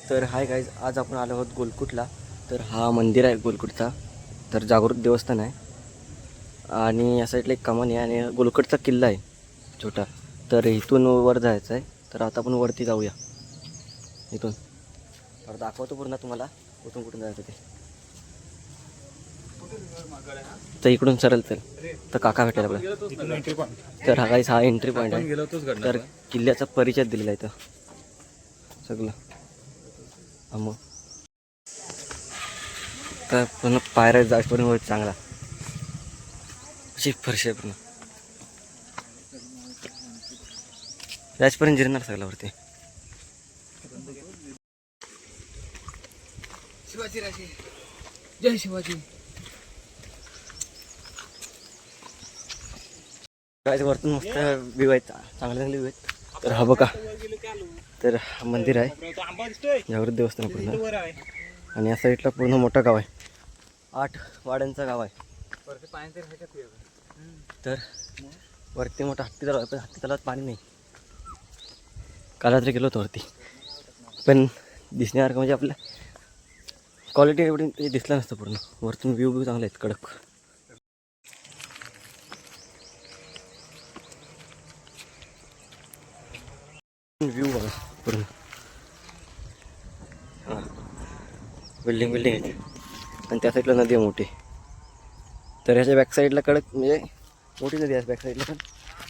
तर hi guys, आज आपण आलो आहोत गोलकुटला. तर हा मंदिर आहे गोलकुटचा. तर जागृत देवस्थान आहे आणि या साईडला एक कमान आहे आणि गोलकुटचा किल्ला आहे छोटा. तर इथून वर जायचं आहे. तर आता आपण वरती जाऊया इथून. तर दाखवतो पूर्ण तुम्हाला कुठून कुठून जायचं ते. तर इकडून सरळ तर काका भेटेल आपल्याला. तर हा गाईज हा एंट्री पॉईंट आहे. तर किल्ल्याचा परिचय दिलेला आहे इथं सगळं. मग तर पूर्ण पायऱ्या जायपर्यंत होत चांगला अशी फरशी आहे पूर्ण. याचपर्यंत जिरणार सगळ्यावरती. शिवाजी राजे, जय शिवाजी. काय वरतून मस्त व्ह्यू आहेत, चांगले चांगले व्ह्यू आहेत. तर हा बघा, तर मंदिर आहे जागृत देवस्थान पूर्ण. आणि या साईडला पूर्ण मोठं गाव आहे, 8 वाड्यांचं गाव आहे. तर वरती मोठा हत्ती तलाव आहे, पण हत्ती तलावात पाणी नाही. काल रात्री गेलो होतो वरती, पण दिसण्यासारखं म्हणजे आपल्या क्वालिटी एवढी दिसलं नसतं पूर्ण. वरतून व्ह्यू चांगले आहेत कडक. व्ह्यू बघा पूर्ण. हां, बिल्डिंग आहेत आणि त्या साईडला नदी आहे मोठी. तर ह्याच्या बॅक साईडला कडक म्हणजे मोठी नदी आहे बॅक साईडला पण,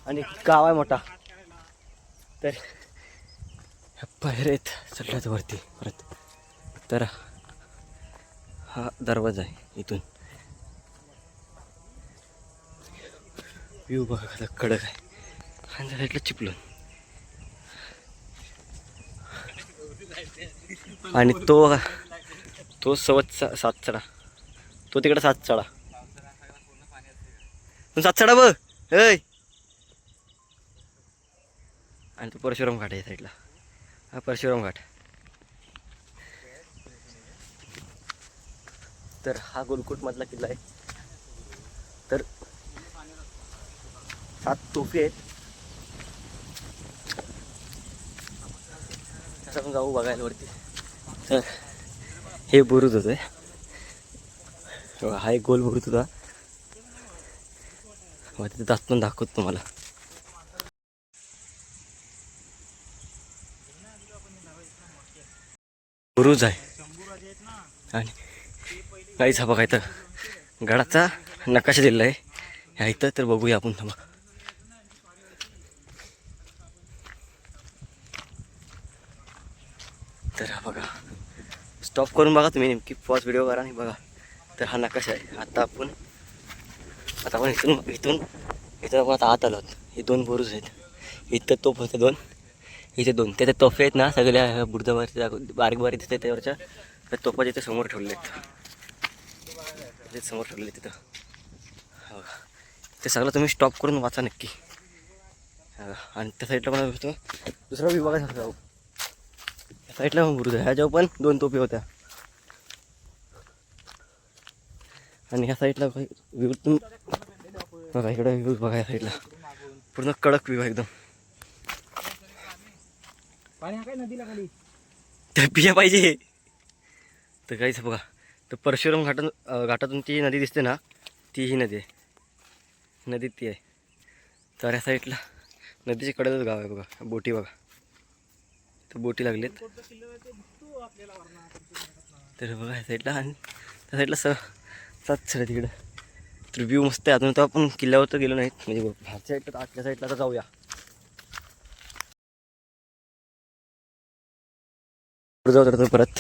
आणि गाव आहे मोठा. तर पायऱ्या आहेत चढल्याचं वरती परत. तर हा दरवाजा आहे इथून. व्ह्यू बघा कडक आहे आणि त्या साईडला चिपलून. आणि तो सात चढा, तो तिकडे 7 चढा, तू 7 चढा बघ. आणि तो परशुराम घाट आहे साईडला, हा परशुराम घाट. तर हा गोलकुटमधला किल्ला आहे. तर 7 तोफी आहेत. तसं आपण जाऊ बघायला वरती. तर हे बुरुज होतं, हा एक गोल बुरुज होता. तिथे दाखवून दाखवतो तुम्हाला. बुरुज आहे आणि काहीच हा बघा इथं गडाचा नकाशा दिलेला आहे ह्या इथं. तर बघूया आपण थांबा. तर हा बघा, स्टॉप करून बघा तुम्ही, नेमकी पॉज व्हिडिओ करा आणि बघा. तर हा नकाशा आहे. आता आपण इथून आपण आता आत आलो. हे 2 बुरुज आहेत. इथं तोफ होते 2, इथे 2. त्या तोफे आहेत ना सगळ्या बुरुजावरच्या बारीक बारीक दिसते त्यावरच्या. त्या तोफा तिथे समोर ठेवले आहेत, समोर ठेवले तिथं. हो, ते सगळं तुम्ही स्टॉप करून वाचा नक्की. आणि त्या साईडला पण बघतो दुसरा व्ह्यू बघायचा जाऊ. त्या साईडला पण बुरुज आहे, ह्याच्यावर पण 2 तोफे होत्या. आणि ह्या साईडला व्ह्यू बघा, इकडे व्ह्यू बघा. या साईडला पूर्ण कडक व्ह्यू आहे एकदम. त्या पिया पाहिजे. तर काहीच बघा, तर परशुराम घाटातून ती नदी दिसते ना, ती ही नदी आहे. नदी ती आहे. तर या साईडला नदीच्या कडेलाच गाव आहे बघा. बोटी बघा, तर बोटी लागलेत. तर बघा या साईडला, आणि त्या साईडला 7 छडे तिकडं. तर व्ह्यू मस्त आहे. अजून तर आपण किल्ल्यावर तर गेलो नाहीत, म्हणजे ह्याच्या साईडला आतल्या साईडला तर जाऊया. जाऊ तर परत.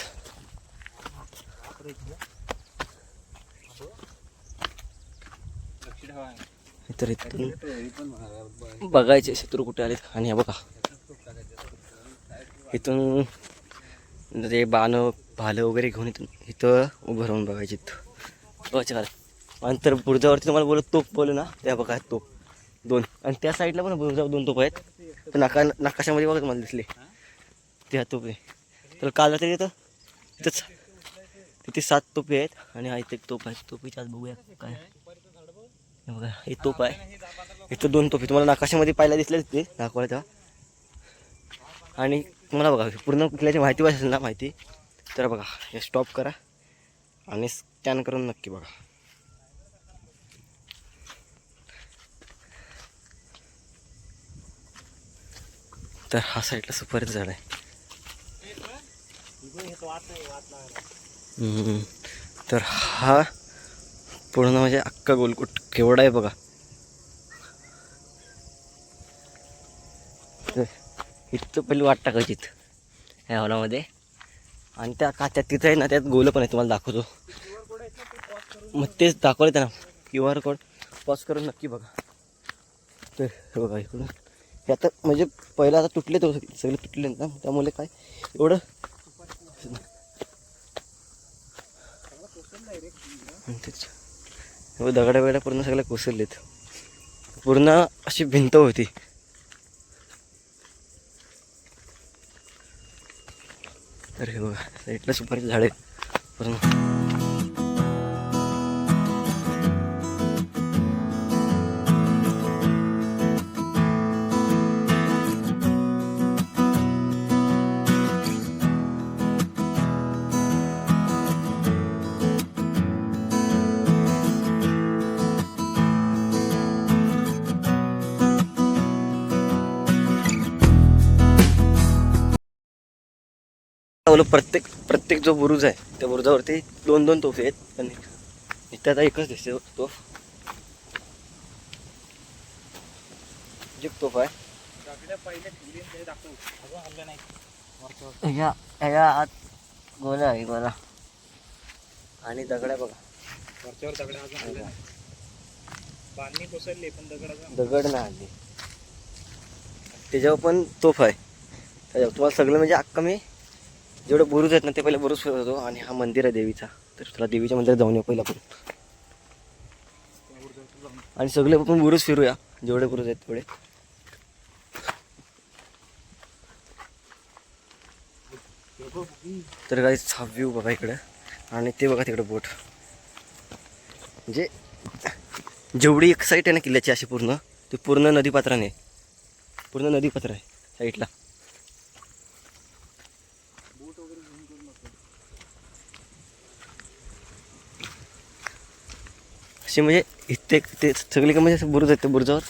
तर इथून बघायचे शत्रू कुठे आलेत. आणि हे बघा इथून ते बाणं भालं वगैरे घेऊन इथं उभं राहून बघायचे. बघायचं आणि तर बुरुजावरती तुम्हाला बोलत तोप बोलू ना, त्या बघा तोप 2. आणि त्या साईडला पण बुरुजावर 2 तोप आहेत. तर नकाशामध्ये बघा तुम्हाला दिसले त्या तोप आहे. तर काल रात्री तिथंच तिथे 7 तोपे आहेत. आणि हा इथे एक तोप आहे. तोपीच्या आज बघूया काय बघा. हे तोप आहे, इथं 2 तोफे तुम्हाला नकाशामध्ये पाहायला दिसले ते दाखवायला. आणि तुम्हाला बघा पूर्ण किल्ल्याची माहिती पाहिजे असेल ना माहिती, तर बघा हे स्टॉप करा आणि स्कॅन करून नक्की बघा. तर हा साईडला सुपारीचं झाड आहे. तर हा पूर्ण म्हणजे अख्खा गोलकोट केवढा आहे बघा. तर इथं पहिली वाट टाकायची ह्या हॉलामध्ये, आणि त्या काच्यात तिथं आहे ना, त्यात गोलं पण आहे, तुम्हाला दाखवतो. मग तेच दाखवलं त्यांना QR कोड पॉज करून नक्की बघा. तर हे बघा इकडून हे आता म्हणजे पहिलं आता तुटले, तो सगळे तुटले ना, त्यामुळे काय एवढं तेच दगडा वेगळ्या पूर्ण सगळ्या कोसळलेत. पूर्ण अशी भिंत होती. तर हे बघा साईडला सुपारीचे झाड आहेत पूर्ण. प्रत्येक जो बुरुज आहे त्या बुरुजावरती 2-2 तोफे आहेत, पण इथे आता एकच दिसते तोफ. तोफ आहे ह्या आत गोला आहे गोला, आणि दगड आहे बघा वरच्यावर दगड अजून हल्ले नाही. बांधणी कोसळली पण दगड नाही हल्ले. त्याच्यावर पण तोफ आहे. त्याच्यावर तुम्हाला सगळं म्हणजे अख्खा मी जेवढे बुरुज आहेत ना ते पहिले बुरुज फिरत होतो. आणि हा मंदिर आहे देवीचा, तर तुला देवीच्या मंदिरात जाऊन येऊ पहिला आपण, आणि सगळे आपण बुरुज फिरूया जेवढे बुरुज आहेत तेवढे. तर काही हा व्ह्यू बघा इकडं, आणि ते बघा तिकडं बोट. म्हणजे जेवढी एक साईड आहे ना किल्ल्याची अशी पूर्ण, ते पूर्ण नदीपात्राने, पूर्ण नदीपात्र आहे साईडला. असे म्हणजे इथे ते सगळे का म्हणजे असं बुरुज आहेत, त्या बुरुजावर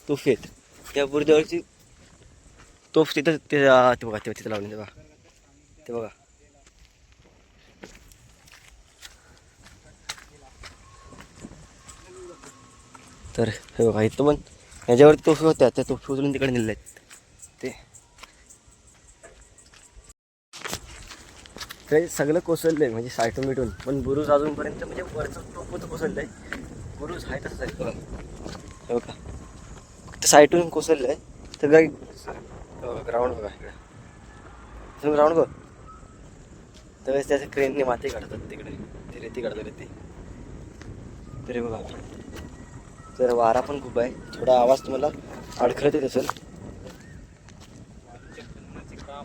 तोफे आहेत. त्या बुरुजावरची तोफ तिथं ते बघा, ते तिथं लावले ते बघा. तर हे बघा इथं पण ह्याच्यावरती तोफे होत्या, त्या तोफे उचलून तिकडे नेले आहेत ते सगळं कोसळलं म्हणजे साईटून मिटून, पण बुरुज अजूनपर्यंत म्हणजे वरचं टोप होतं कोसळलं आहे. बुरुज आहे तसंच आहे बघा. हे बघा फक्त साईटून कोसळलं आहे. तर काही ग्राउंड बघा इकडे, ग्राउंड बघ. त्यावेळेस त्याच्या क्रेनने माती काढतात तिकडे, ते रेती काढतात रेती. तरी बघा तर वारा पण खूप आहे, थोडा आवाज तुम्हाला अडखळत येत असेल.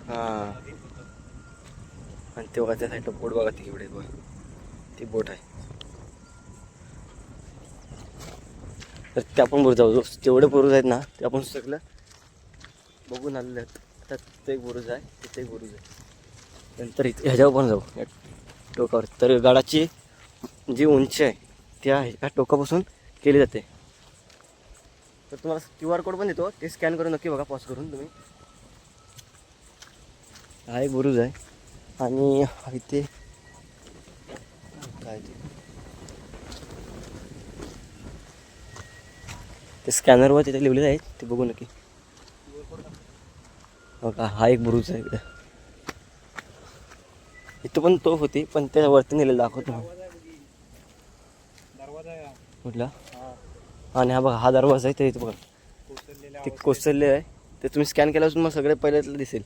हां, आणि ते बघा त्या साईडला बोट बघा, ती एवढे बघा ती बोट आहे. तर ते आपण बुरुज जाऊ, जेवढे बुरुज आहेत ना ते आपण सगळं बघून आलेले आहेत. आता तिथे एक बुरुज आहे, तिथे एक बुरुज आहे, नंतर इथे ह्याच्यावर पण जाऊ या टोकावर. तर गडाची जी उंची आहे त्या ह्या टोकापासून केली जाते. तर तुम्हाला QR कोड पण देतो, ते स्कॅन करून नक्की बघा पॉज करून तुम्ही. हा एक बुरुज आहे, आणि इथे काय ते स्कॅनरवर तिथे लिहिलेलं आहे, ते बघू नक्की. बघा हा एक बुरुज आहे इकडे. इथं पण तोफ होती, पण त्यावरती नेलेलं दाखवतो कुठला. आणि हा बघा हा दरवाजा आहे, ते इथं बघा ते कोसळले आहे. ते तुम्ही स्कॅन केल्यापासून मग सगळे पहिल्यातलं दिसेल.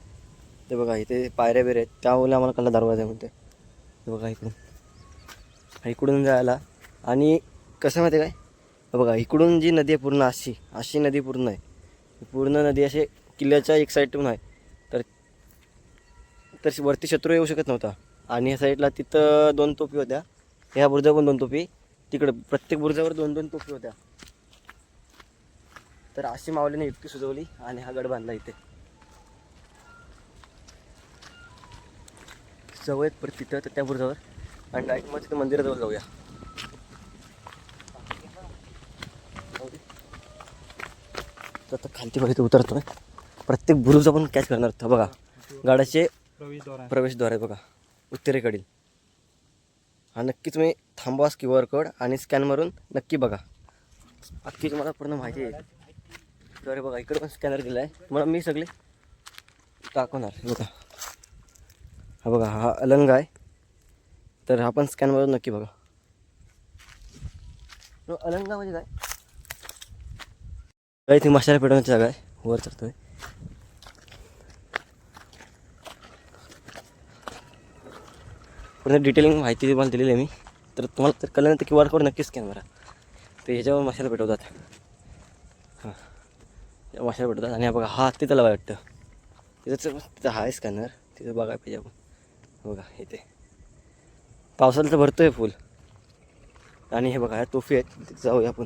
ते बघा इथे पायऱ्या बिऱ्या आहेत, त्यामुळे आम्हाला कळला दरवाजा आहे म्हणते. हे बघा इकडून जायला. आणि कसं माहिती आहे काय, बघा इकडून जी नदी आहे पूर्ण अशी नदी पूर्ण आहे. पूर्ण नदी असे किल्ल्याच्या एक साईडून आहे. तर वरती शत्रू येऊ शकत नव्हता. आणि ह्या साईडला तिथं 2 तोफी होत्या, ह्या बुरुजावर पण 2 तोफी, तिकडं प्रत्येक बुरुजावर 2-2 तोफी होत्या. तर अशी मावलीने युक्ती सुचवली आणि हा गड बांधला इथे. जवळ आहेत परत तिथं, तर त्या बुरुजावर आणि डायरेक्ट मग तिथं मंदिराजवळ जाऊया. तर आता खालती बघा इथं उतरतोय. प्रत्येक बुरुज आपण कॅच करणार होता बघा. गाड्याचे प्रवेशद्वार आहे बघा उत्तरेकडील. हा नक्की तुम्ही थांबवा QR कोड आणि स्कॅन मारून नक्की बघा. अख्खी तुम्हाला पूर्ण माहिती आहे. तर बघा इकडे पण स्कॅनर दिला आहे तुम्हाला, मी सगळे दाखवणार. बघा हा बघा, हा अलंग आहे. तर हा पण स्कॅन मारून नक्की बघा. अलंगा म्हणजे काय, ती मशाला पेटवण्याची जागा आहे. वर चढतोय. पूर्ण डिटेलिंग माहिती तुम्हाला दिलेली आहे मी. तर तुम्हाला तर कळलं तर QR कोड नक्कीच स्कॅन करा. तर ह्याच्यावर मशाला पेटवतात. हां मशाला पेटवतात. आणि हा बघा हा तिथं लावा वाटतं. तिथं हा आहे स्कॅनर, तिथं बघायला पाहिजे आपण. बघा इथे पावसाला तर भरतोय फुल. आणि हे बघा ह्या तोफी आहेत, तिथे जाऊया आपण.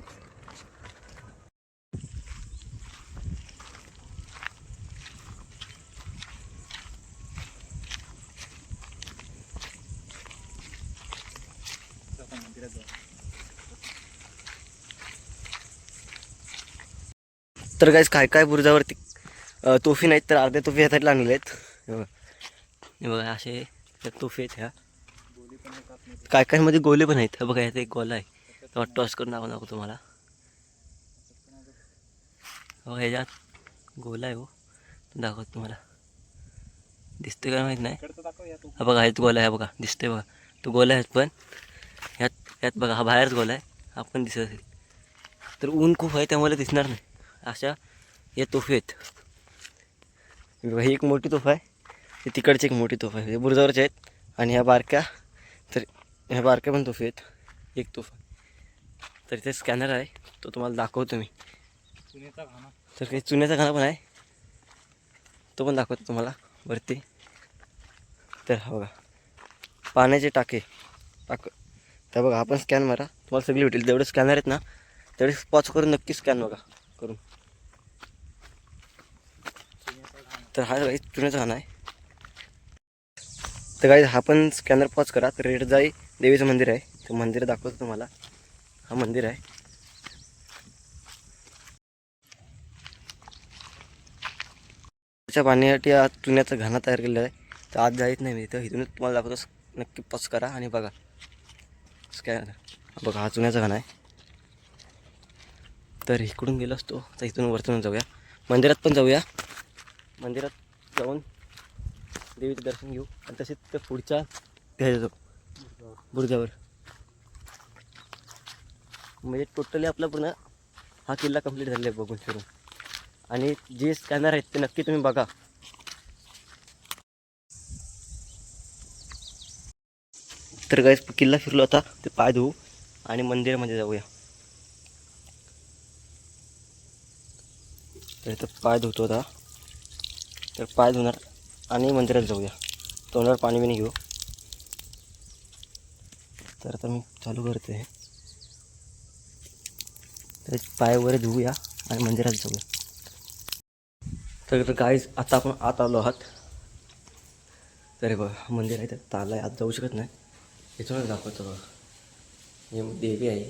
तर गाईस काय काय बुरुजावरती तोफी नाहीत, तर अर्ध्या तोफी ह्या साईडला आणलेल्या आहेत. हे बघा असे तोफी आहेत ह्या. काय काय मध्ये गोले पण आहेत. बघा याचा एक गोला आहे, तेव्हा टॉस करून दाखवू तुम्हाला. हो ह्याच्यात गोला आहे. हो दाखवतो तुम्हाला, दिसतोय का माहीत नाही. हा बघा ह्यात गोला आहे. बघा दिसतोय बघा, तो गोला आहे. पण ह्यात बघा हा बाहेरच गोला आहे, हा पण दिसत असेल. तर ऊन खूप आहे त्यामुळे दिसणार नाही. अशा या तोफी आहेत. ही एक मोठी तोफ आहे, ती तिकडची एक मोठी तोफ आहे. बुरुजावरच्या आहेत. आणि ह्या बारक्या, तर ह्या बारक्या पण तोफी आहेत. एक तोफ तर इथे स्कॅनर आहे, तो तुम्हाला दाखवतो मी. तर काही चुन्याचा घाणा पण आहे, तो पण दाखवतो तुम्हाला वरती. तर हा बघा पाण्याचे टाके त्या बघा, आपण स्कॅन मारा तुम्हाला सगळी भेटेल. जेवढे स्कॅनर आहेत ना तेवढे पॉज करून नक्की स्कॅन बघा करून. तर हा काही चुन्याचा घाणा आहे. तर काही हा पण स्कॅनर पॉज करा. तर रेडजाई देवीचं मंदिर आहे, ते मंदिर दाखवतो तुम्हाला. हा मंदिर आहे. त्याच्या पाण्यासाठी हा चुन्याचा घाणा तयार केलेला आहे. तर आज जायच नाही मी इथं, इथूनच तुम्हाला दाखवतो. नक्की पॉज करा आणि बघा स्कॅनर. बघा हा चुन्याचा घाणा आहे. तर इकडून गेलो असतो तर इथून वरतून जाऊया, मंदिरात पण जाऊया. मंदिरात जाऊन देवीचं दर्शन घेऊ आणि तसेच तर पुढच्या ह्याच्या जाऊ बुरुजावर. म्हणजे टोटली आपला पूर्ण हा किल्ला कंप्लीट झालेला आहे बघून फिरून. आणि जे स्कॅनर आहेत ते नक्की तुम्ही बघा. तर गाईस किल्ला फिरलो आता, ते पाय धुवू आणि मंदिरामध्ये जाऊया. तर इथं पाय धुतो आता. तर पाय धुणार आणि मंदिरात जाऊया. तोंडावर पाणी बिणी घेऊ. तर आता मी चालू करते. तर पाय वगैरे धुवूया आणि मंदिरात जाऊया. तर गाईज आता आपण आत आलो आहात. तर बघा मंदिर आहे, तर ताला आहे, आत जाऊ शकत नाही. याच्यावर दाखवतो बघा, हे देवी आहे.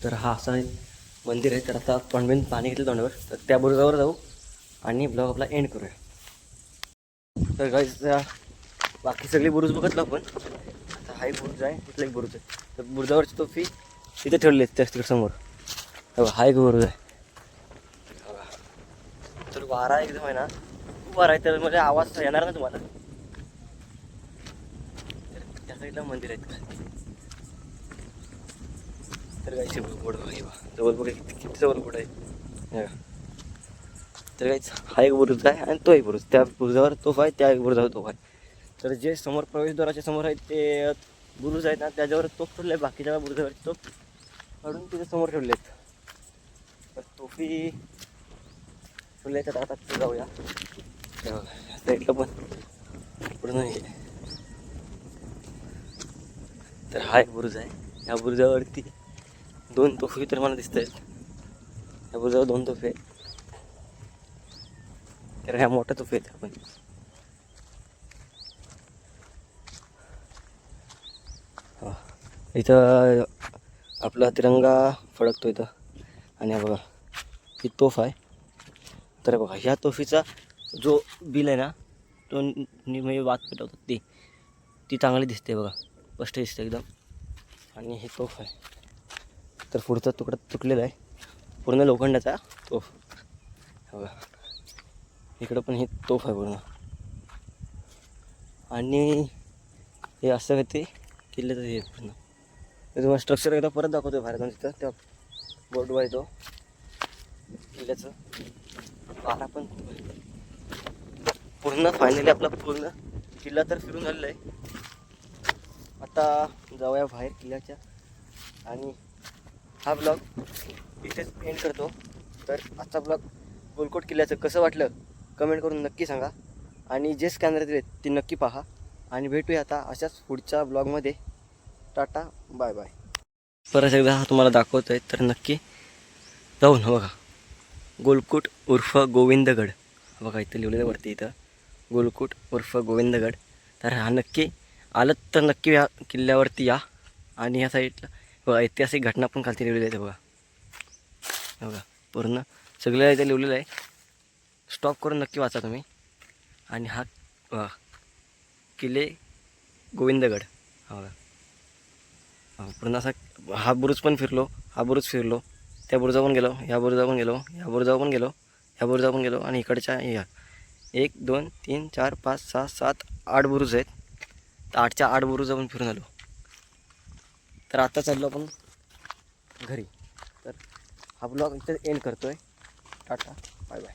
तर हा असा मंदिर आहे. तर आता तोंडबिन पाणी घेतलं तोंडावर, तर त्या बुरुजावर जाऊ आणि ब्लॉग आपला एंड करूया. तर गाईज बाकी सगळी बुरुज बघितलं आपण. आता हा एक बुरुज आहे, तिथला एक बुरुज आहे. तर बुरुजावरची तोफी तिथे ठेवली आहे त्या तिकडे समोर. हा एक बुरुज आहे. तर वारा एकदम आहे ना, खूप वारा आहे. तर म्हणजे आवाज येणार ना तुम्हाला. तर त्या साईडला मंदिर आहेत. तर गायचे बोर्ड बघा, जवळ बघा किती जवळ बोर्ड आहे. तर काहीच हा एक बुरुज आहे आणि तो एक बुरुज, त्या बुरुजावर तोफ आहे, त्या एक बुरुजावर तोफ आहे. तर जे समोर प्रवेशद्वाराच्या समोर आहेत ते बुरुज आहेत ना, त्याच्यावर तोफ ठेवले. बाकीच्या बुरुजावरची तोफ काढून तिथे समोर ठेवले आहेत. तर तोफी ठेवले तर आता तिथे जाऊया. साईडला पण पूर्ण हे. तर हा एक बुरुज आहे. ह्या बुरुजावरती 2 तोफी तर मला दिसत आहेत. ह्या बुरुजावर 2 तोफे आहेत. तर ह्या मोठ्या तोफी आहेत आपण. हा. इथं आपला तिरंगा फडकतो इथं. आणि हा बघा ही तोफ आहे. तर बघा ह्या तोफीचा जो बिल आहे ना तो म्हणजे वात पेटवतात ती चांगली दिसते बघा, स्पष्ट दिसते एकदम. आणि ही तोफ आहे. तर पुढचा तुकडा तुटलेला आहे, पूर्ण लोखंडाचा तोफ. बघा इकडं पण ही तोफ आहे पूर्ण. आणि हे असं काय ते किल्ल्याचं हे पूर्ण. तर तुम्हाला स्ट्रक्चर एकदा परत दाखवतो बाहेर जाऊन तिथं त्या बोर्डवर येतो किल्ल्याचं. वारा पण पूर्ण फायनली आपला पूर्ण किल्ला तर फिरून झालेला आहे. आता जाऊया बाहेर किल्ल्याच्या. आणि हा ब्लॉग इथेच एंड करतो. तर आजचा ब्लॉग गोलकोट किल्ल्याचं कसं वाटलं कमेंट करून नक्की सांगा. आणि जे स्कॅनर दिलेत ते नक्की पहा. आणि भेटूया आता अशाच पुढच्या ब्लॉगमध्ये. Tata bye bye. परत एकदा हा तुम्हाला दाखवतो आहे तर नक्की जाऊन बघा. गोलकोट उर्फ गोविंदगड बघा इथं लिहिलेलं वरती इथं गोलकोट उर्फ गोविंदगड. तर हा नक्की आलं तर नक्की या किल्ल्यावरती या. आणि या साईडला बघा ऐतिहासिक घटना पण खालती लिहिलेली आहे बघा. बघा पूर्ण सगळं इथे लिहिलेलं आहे. स्टॉप करून नक्की वाचा तुम्ही. आणि हा बघा किल्ले गोविंदगड. हा बघा पूर्ण असा हा बुरुज पण फिरलो, हा बुरुज फिरलो, त्या बुरुजावर पण गेलो, ह्या बुरुजावर पण गेलो, ह्या बुरुजावर पण गेलो, ह्या बुरुजावर पण गेलो. आणि इकडच्या ह्या 1 2 3 4 5 6 7 8 बुरुज आहेत. तर 8च्या 8 बुरुज आपण फिरून आलो. तर आता चाललो आपण घरी. तर हा ब्लॉग इथे एंड करतो आहे. Tata bye bye.